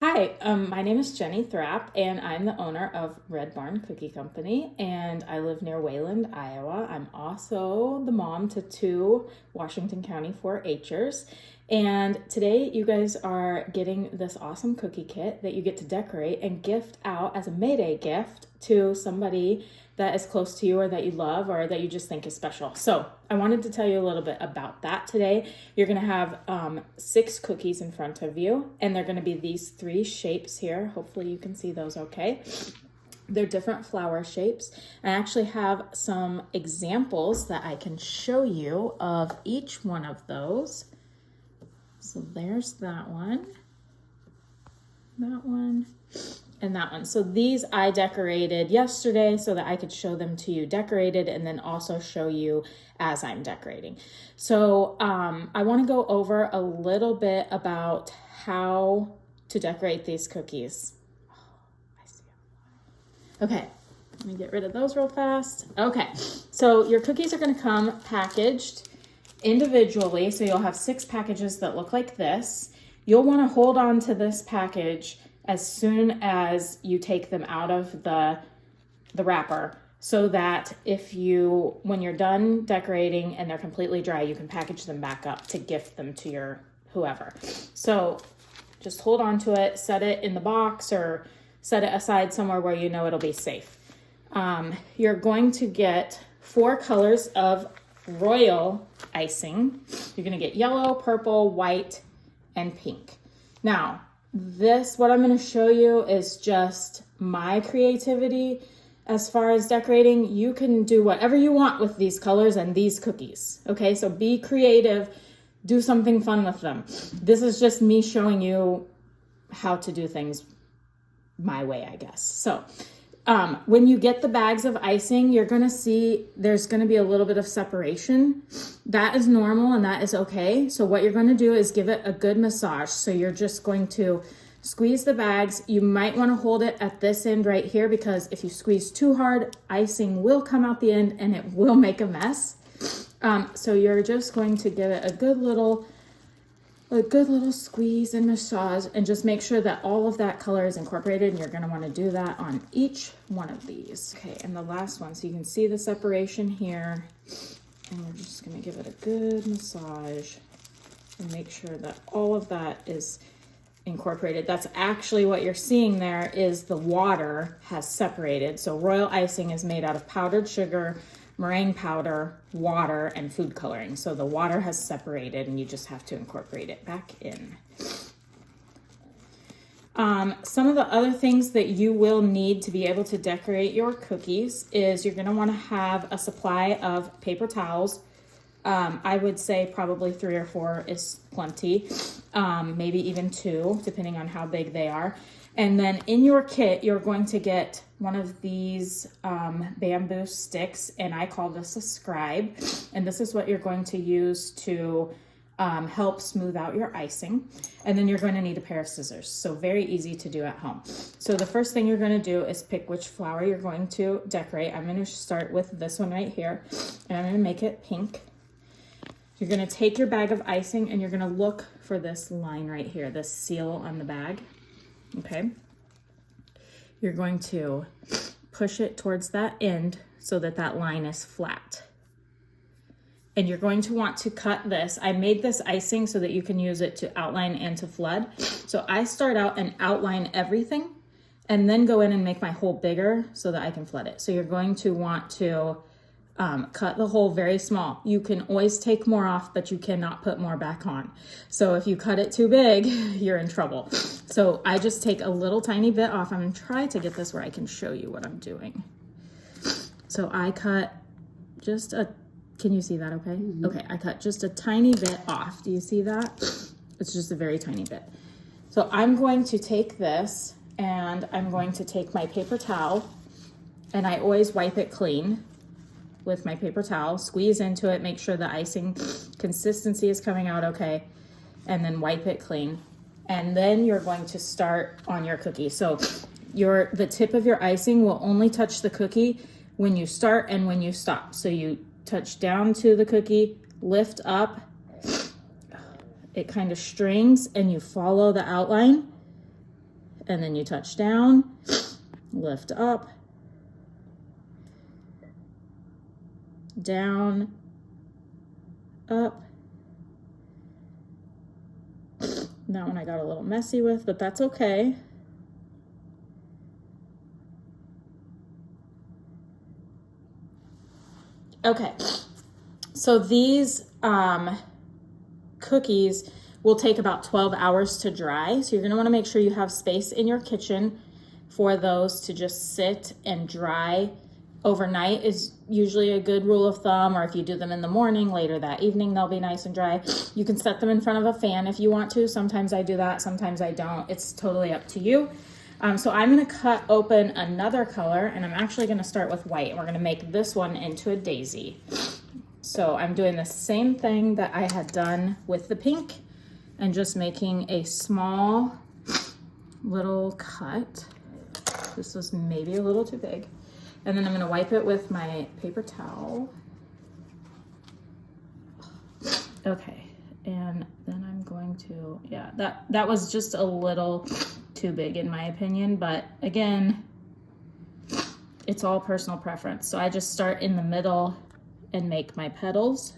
Hi, my name is Jenny Thrapp, and I'm the owner of Red Barn Cookie Company, and I live near Wayland, Iowa. I'm also the mom to two Washington County 4-Hers, and today you guys are getting this awesome cookie kit that you get to decorate and gift out as a May Day gift to somebody that is close to you or that you love or that you just think is special. So I wanted to tell you a little bit about that today. You're gonna have 6 cookies in front of you, and they're gonna be these 3 shapes here. Hopefully you can see those okay. They're different flower shapes. I actually have some examples that I can show you of each one of those. So there's that one, and that one. So these I decorated yesterday so that I could show them to you decorated and then also show you as I'm decorating. So I want to go over a little bit about how to decorate these cookies. Oh, I see. Okay, let me get rid of those real fast. Okay, so your cookies are going to come packaged individually. So you'll have 6 packages that look like this. You'll want to hold on to this package as soon as you take them out of the wrapper, so that when you're done decorating and they're completely dry, you can package them back up to gift them to your whoever. So just hold on to it, set it in the box or set it aside somewhere where you know it'll be safe. You're going to get 4 colors of royal icing. You're going to get yellow, purple, white, and pink. Now, what I'm going to show you is just my creativity as far as decorating. You can do whatever you want with these colors and these cookies. Okay, so be creative, do something fun with them. This is just me showing you how to do things my way, I guess. So when you get the bags of icing, you're going to see there's going to be a little bit of separation. That is normal and that is okay. So what you're going to do is give it a good massage. So you're just going to squeeze the bags. You might want to hold it at this end right here, because if you squeeze too hard, icing will come out the end and it will make a mess. So you're just going to give it a good little squeeze and massage, and just make sure that all of that color is incorporated, and you're going to want to do that on each one of these. Okay, and the last one, so you can see the separation here, and we're just going to give it a good massage and make sure that all of that is incorporated. That's actually what you're seeing there, is the water has separated. So royal icing is made out of powdered sugar, meringue powder, water, and food coloring. So the water has separated and you just have to incorporate it back in. Some of the other things that you will need to be able to decorate your cookies is you're going to want to have a supply of paper towels. I would say probably 3 or 4 is plenty, maybe even 2, depending on how big they are. And then in your kit, you're going to get one of these bamboo sticks, and I call this a scribe. And this is what you're going to use to help smooth out your icing. And then you're going to need a pair of scissors. So very easy to do at home. So the first thing you're going to do is pick which flower you're going to decorate. I'm going to start with this one right here, and I'm going to make it pink. You're going to take your bag of icing and you're going to look for this line right here, this seal on the bag. Okay, you're going to push it towards that end so that that line is flat. And you're going to want to cut this. I made this icing so that you can use it to outline and to flood. So I start out and outline everything and then go in and make my hole bigger so that I can flood it. So you're going to want to cut the hole very small. You can always take more off, but you cannot put more back on. So if you cut it too big, you're in trouble. So I just take a little tiny bit off. I'm gonna try to get this where I can show you what I'm doing. So I cut can you see that okay? Mm-hmm. Okay, I cut just a tiny bit off. Do you see that? It's just a very tiny bit. So I'm going to take this and I'm going to take my paper towel, and I always wipe it clean with my paper towel, squeeze into it, make sure the icing consistency is coming out okay, and then wipe it clean. And then you're going to start on your cookie. So the tip of your icing will only touch the cookie when you start and when you stop. So you touch down to the cookie, lift up, it kind of strings, and you follow the outline and then you touch down, lift up, down, up. That one I got a little messy with, but that's okay. Okay, so these cookies will take about 12 hours to dry. So you're gonna wanna make sure you have space in your kitchen for those to just sit and dry. Overnight is usually a good rule of thumb, or if you do them in the morning, later that evening, they'll be nice and dry. You can set them in front of a fan if you want to. Sometimes I do that, sometimes I don't. It's totally up to you. So I'm gonna cut open another color, and I'm actually gonna start with white, and we're gonna make this one into a daisy. So I'm doing the same thing that I had done with the pink, and just making a small little cut. This was maybe a little too big. And then I'm gonna wipe it with my paper towel. Okay, and then I'm going to, yeah, that was just a little too big in my opinion, but again, it's all personal preference. So I just start in the middle and make my petals.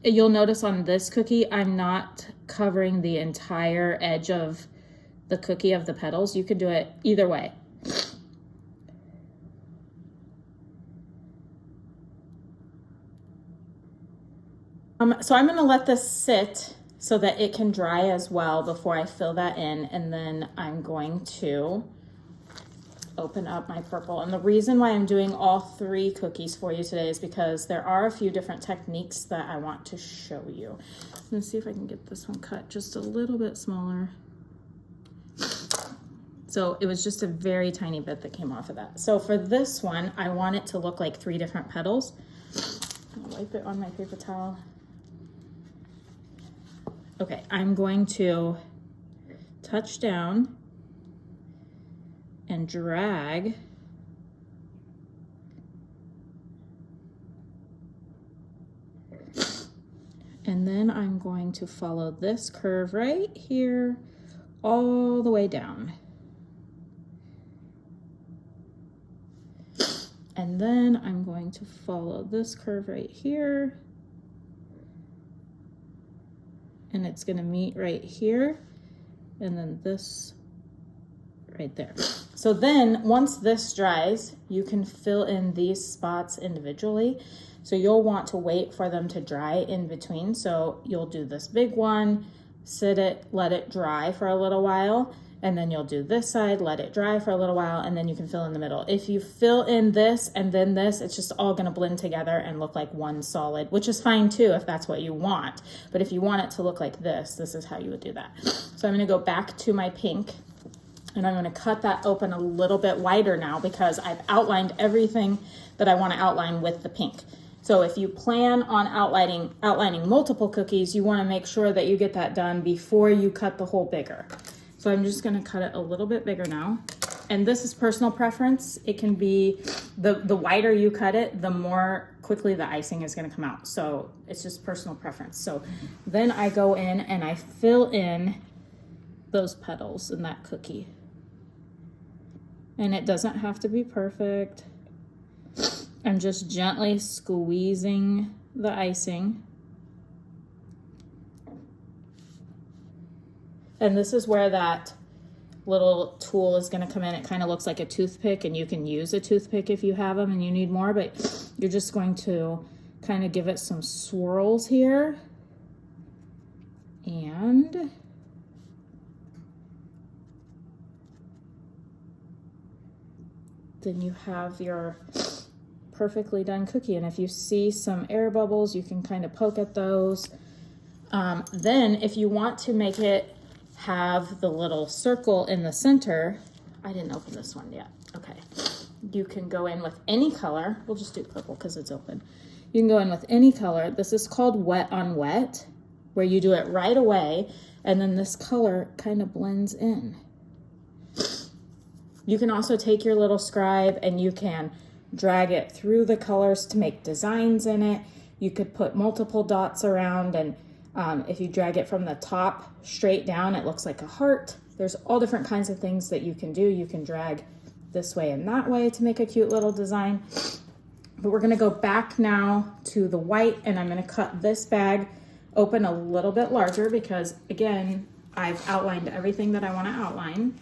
You'll notice on this cookie, I'm not covering the entire edge of the cookie of the petals. You could do it either way. So I'm gonna let this sit so that it can dry as well before I fill that in, and then I'm going to open up my purple. And the reason why I'm doing all 3 cookies for you today is because there are a few different techniques that I want to show you. I'm gonna see if I can get this one cut just a little bit smaller. So it was just a very tiny bit that came off of that. So for this one, I want it to look like 3 different petals. I'll wipe it on my paper towel. Okay, I'm going to touch down and drag and then I'm going to follow this curve right here all the way down. And then I'm going to follow this curve right here, and it's gonna meet right here, and then this right there. So then once this dries, you can fill in these spots individually. So you'll want to wait for them to dry in between. So you'll do this big one, sit it, let it dry for a little while, and then you'll do this side, let it dry for a little while, and then you can fill in the middle. If you fill in this and then this, it's just all gonna blend together and look like one solid, which is fine too if that's what you want. But if you want it to look like this is how you would do that. So I'm gonna go back to my pink, and I'm gonna cut that open a little bit wider now because I've outlined everything that I wanna outline with the pink. So if you plan on outlining multiple cookies, you wanna make sure that you get that done before you cut the hole bigger. So I'm just gonna cut it a little bit bigger now. And this is personal preference. It can be, the wider you cut it, the more quickly the icing is gonna come out. So it's just personal preference. So then I go in and I fill in those petals in that cookie. And it doesn't have to be perfect. I'm just gently squeezing the icing. And this is where that little tool is gonna come in. It kind of looks like a toothpick, and you can use a toothpick if you have them and you need more, but you're just going to kind of give it some swirls here. And then you have your perfectly done cookie. And if you see some air bubbles, you can kind of poke at those. Then if you want to make it have the little circle in the center, I didn't open this one yet. Okay. You can go in with any color. We'll just do purple because it's open. You can go in with any color. This is called wet on wet, where you do it right away, and then this color kind of blends in. You can also take your little scribe and you can drag it through the colors to make designs in it. You could put multiple dots around, and If you drag it from the top straight down, it looks like a heart. There's all different kinds of things that you can do. You can drag this way and that way to make a cute little design. But we're gonna go back now to the white, and I'm gonna cut this bag open a little bit larger because, again, I've outlined everything that I wanna outline.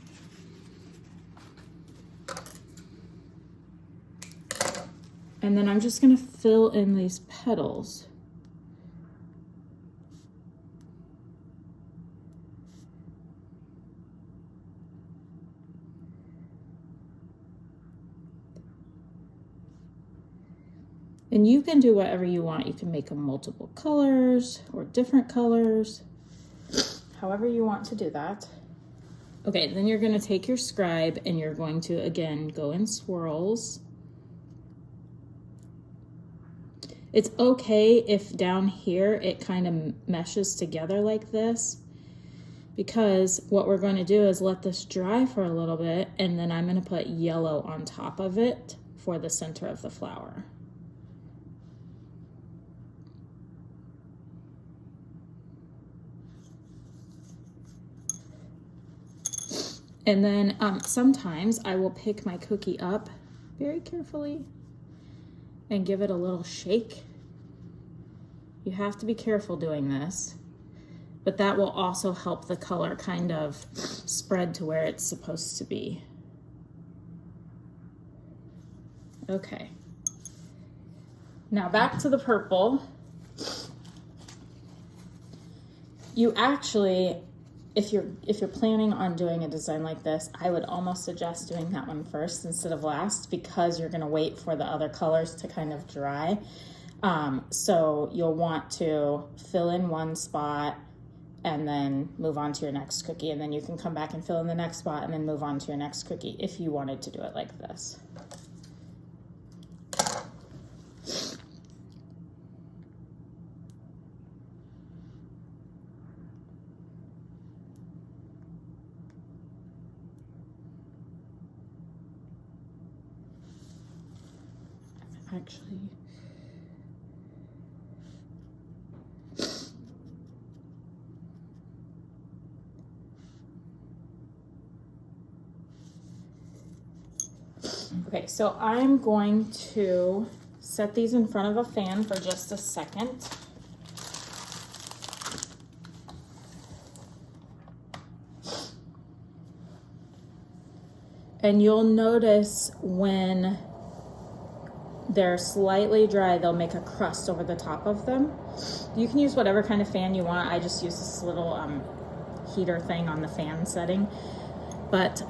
And then I'm just gonna fill in these petals. And you can do whatever you want. You can make them multiple colors or different colors, however you want to do that. Okay, then you're gonna take your scribe and you're going to, again, go in swirls. It's okay if down here it kind of meshes together like this, because what we're going to do is let this dry for a little bit, and then I'm going to put yellow on top of it for the center of the flower. And then sometimes I will pick my cookie up very carefully and give it a little shake. You have to be careful doing this, but that will also help the color kind of spread to where it's supposed to be. Okay. Now back to the purple. You actually, if you're planning on doing a design like this, I would almost suggest doing that one first instead of last, because you're gonna wait for the other colors to kind of dry. So you'll want to fill in one spot and then move on to your next cookie, and then you can come back and fill in the next spot and then move on to your next cookie if you wanted to do it like this. Actually, okay, so I'm going to set these in front of a fan for just a second. And you'll notice when they're slightly dry, they'll make a crust over the top of them. You can use whatever kind of fan you want. I just use this little heater thing on the fan setting. But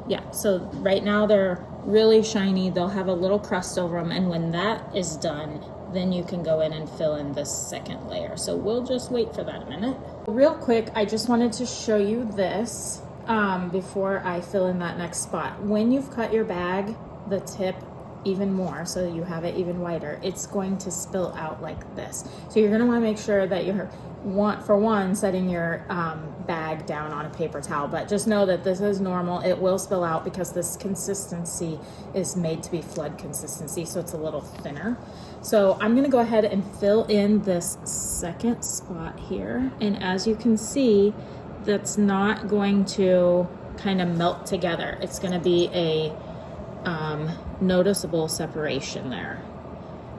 yeah, so right now they're really shiny. They'll have a little crust over them. And when that is done, then you can go in and fill in this second layer. So we'll just wait for that a minute. Real quick, I just wanted to show you this before I fill in that next spot. When you've cut your bag, the tip even more, so you have it even wider, it's going to spill out like this. So you're going to want to make sure that you're setting your bag down on a paper towel, but just know that this is normal. It will spill out because this consistency is made to be flood consistency, so it's a little thinner. So I'm going to go ahead and fill in this second spot here, and as you can see, that's not going to kind of melt together. It's going to be a noticeable separation there.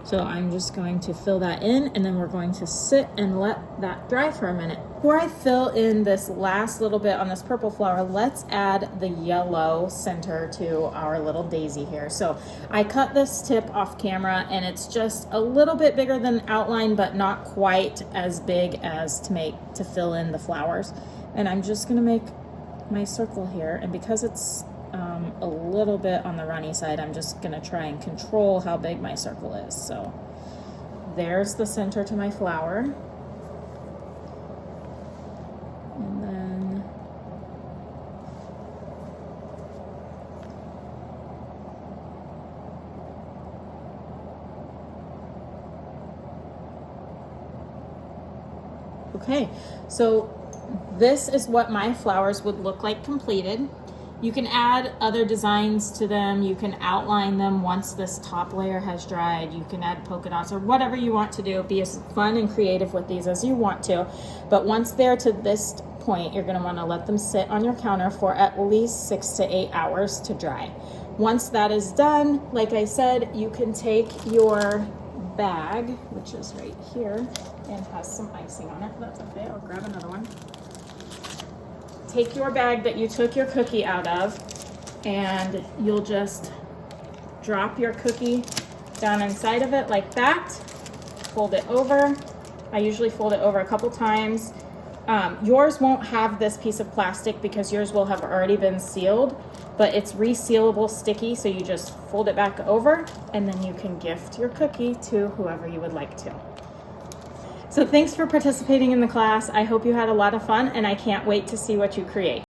So I'm just going to fill that in, and then we're going to sit and let that dry for a minute. Before I fill in this last little bit on this purple flower, let's add the yellow center to our little daisy here. So I cut this tip off camera, and it's just a little bit bigger than outline, but not quite as big as to fill in the flowers. And I'm just gonna make my circle here, and because it's a little bit on the runny side, I'm just gonna try and control how big my circle is. So there's the center to my flower. And then okay, so this is what my flowers would look like completed. You can add other designs to them. You can outline them once this top layer has dried. You can add polka dots or whatever you want to do. Be as fun and creative with these as you want to. But once they're to this point, you're gonna wanna let them sit on your counter for at least 6 to 8 hours to dry. Once that is done, like I said, you can take your bag, which is right here, and has some icing on it. That's okay, I'll grab another one. Take your bag that you took your cookie out of, and you'll just drop your cookie down inside of it like that. Fold it over. I usually fold it over a couple times. Yours won't have this piece of plastic because yours will have already been sealed, but it's resealable sticky, so you just fold it back over, and then you can gift your cookie to whoever you would like to. So thanks for participating in the class. I hope you had a lot of fun, and I can't wait to see what you create.